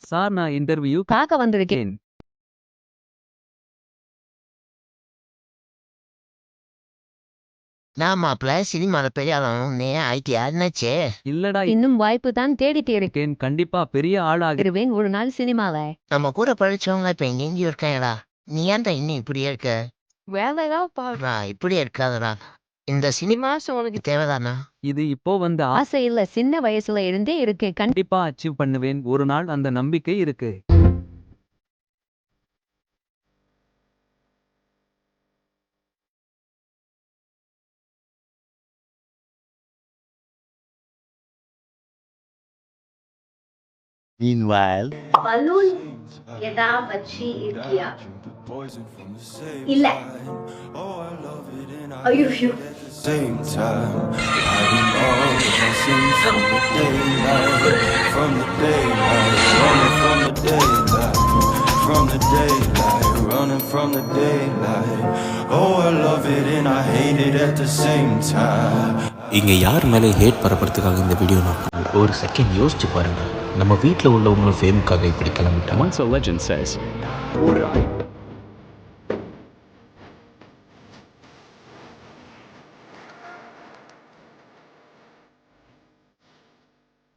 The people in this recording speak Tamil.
சார் நான் இன்டர்வியூ பார்க்க வந்திருக்கேன். நான் மாப்பிள்ள சினிமால பெரிய ஆளாகணும் நீ ஆயிட்டியா என்னாச்சே? இல்லடா இன்னும் வாய்ப்பு தான் தேடிட்டே இருக்கேன். கண்டிப்பா பெரிய ஆளாக இருவேன் ஒரு நாள் சினிமால. நம்ம கூட படிச்சவங்க இப்ப எங்கெங்கயும் இருக்காங்கடா. நீ ஏன்டா இன்னும் இப்படியே இருக்க? வேலைதான் இப்படியே இருக்காதடா. இந்த சினிமா உனக்கு தேவைதானா? இது இப்போ வந்த ஆசை இல்ல, சின்ன வயசுல இருந்தே இருக்கு. கண்டிப்பா அச்சீவ் பண்ணுவேன் ஒரு நாள் அந்த நம்பிக்கை இருக்கு. Meanwhile, பலூன் எதா வச்சு இருக்கியா? இல்ல. ஐயோ Same time, I remember dancing from the daylight, running from the daylight, running from the daylight. Oh, I love it and I hate it at the same time. இங்கே யார் மேலே ஹேட் பரப்புறதுக்காக இந்த வீடியோ நான் ஒரு செகண்ட் யோசிச்சு பாருங்க. நம்ம வீட்டில் உள்ளவங்களும் ஃபேமுக்காக இப்படி கிளம்பிட்டோம். Once a legend says,